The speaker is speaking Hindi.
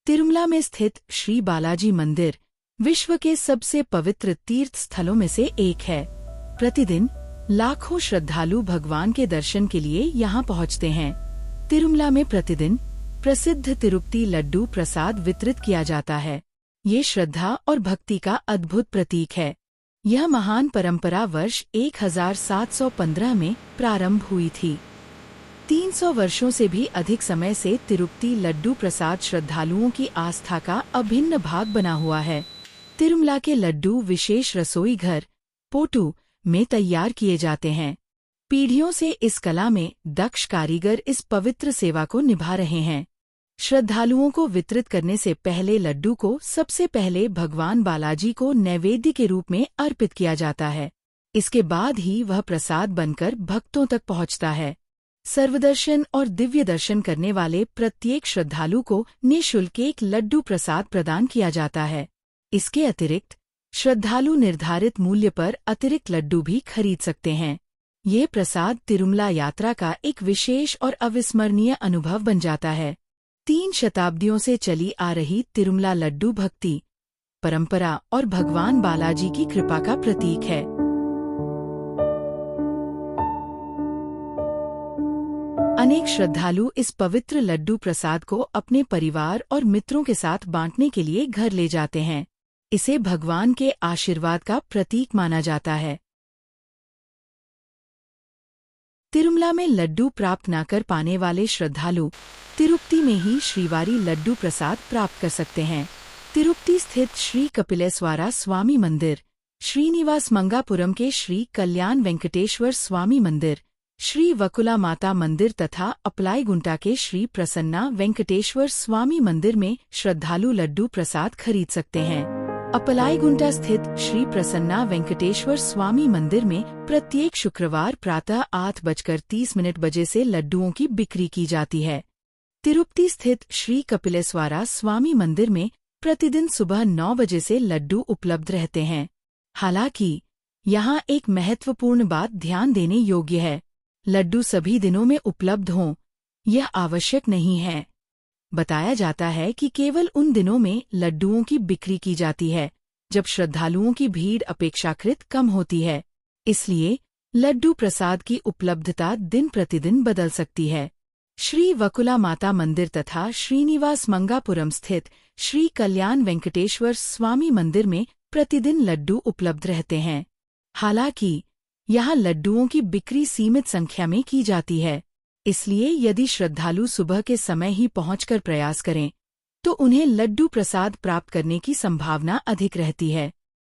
तिरुमला में स्थित श्री बालाजी मंदिर विश्व के सबसे पवित्र तीर्थ स्थलों में से एक है। प्रतिदिन लाखों श्रद्धालु भगवान के दर्शन के लिए यहाँ पहुँचते हैं। तिरुमला में प्रतिदिन प्रसिद्ध तिरुपति लड्डू प्रसाद वितरित किया जाता है। ये श्रद्धा और भक्ति का अद्भुत प्रतीक है। यह महान परंपरा वर्ष 1715 में प्रारंभ हुई थी। 300 वर्षों से भी अधिक समय से तिरुपति लड्डू प्रसाद श्रद्धालुओं की आस्था का अभिन्न भाग बना हुआ है। तिरुमला के लड्डू विशेष रसोई घर पोटू में तैयार किए जाते हैं। पीढ़ियों से इस कला में दक्ष कारीगर इस पवित्र सेवा को निभा रहे हैं। श्रद्धालुओं को वितरित करने से पहले लड्डू को सबसे पहले भगवान बालाजी को नैवेद्य के रूप में अर्पित किया जाता है। इसके बाद ही वह प्रसाद बनकर भक्तों तक पहुंचता है। सर्वदर्शन और दिव्य दर्शन करने वाले प्रत्येक श्रद्धालु को निःशुल्क एक लड्डू प्रसाद प्रदान किया जाता है। इसके अतिरिक्त श्रद्धालु निर्धारित मूल्य पर अतिरिक्त लड्डू भी खरीद सकते हैं। ये प्रसाद तिरुमला यात्रा का एक विशेष और अविस्मरणीय अनुभव बन जाता है। 3 शताब्दियों से चली आ रही तिरुमला लड्डू भक्ति, परंपरा और भगवान बालाजी की कृपा का प्रतीक है। अनेक श्रद्धालु इस पवित्र लड्डू प्रसाद को अपने परिवार और मित्रों के साथ बांटने के लिए घर ले जाते हैं। इसे भगवान के आशीर्वाद का प्रतीक माना जाता है। तिरुमला में लड्डू प्राप्त न कर पाने वाले श्रद्धालु तिरुपति में ही श्रीवारी लड्डू प्रसाद प्राप्त कर सकते हैं। तिरुपति स्थित श्री कपिलेश्वरा स्वामी मंदिर, श्रीनिवास मंगापुरम के श्री कल्याण वेंकटेश्वर स्वामी मंदिर, श्री वकुला माता मंदिर तथा अपलाईगुंटा के श्री प्रसन्ना वेंकटेश्वर स्वामी मंदिर में श्रद्धालु लड्डू प्रसाद खरीद सकते हैं। अपलाईगुंटा स्थित श्री प्रसन्ना वेंकटेश्वर स्वामी मंदिर में प्रत्येक शुक्रवार प्रातः 8:30 से लड्डुओं की बिक्री की जाती है। तिरुपति स्थित श्री कपिलेश्वरा स्वामी मंदिर में प्रतिदिन सुबह 9 बजे से लड्डू उपलब्ध रहते हैं। हालांकि यहाँ एक महत्वपूर्ण बात ध्यान देने योग्य है, लड्डू सभी दिनों में उपलब्ध हों यह आवश्यक नहीं है। बताया जाता है कि केवल उन दिनों में लड्डुओं की बिक्री की जाती है जब श्रद्धालुओं की भीड़ अपेक्षाकृत कम होती है। इसलिए लड्डू प्रसाद की उपलब्धता दिन प्रतिदिन बदल सकती है। श्री वकुला माता मंदिर तथा श्रीनिवास मंगापुरम स्थित श्री कल्याण वेंकटेश्वर स्वामी मंदिर में प्रतिदिन लड्डू उपलब्ध रहते हैं। हालांकि यहाँ लड्डुओं की बिक्री सीमित संख्या में की जाती है। इसलिए यदि श्रद्धालु सुबह के समय ही पहुंचकर प्रयास करें तो उन्हें लड्डू प्रसाद प्राप्त करने की संभावना अधिक रहती है।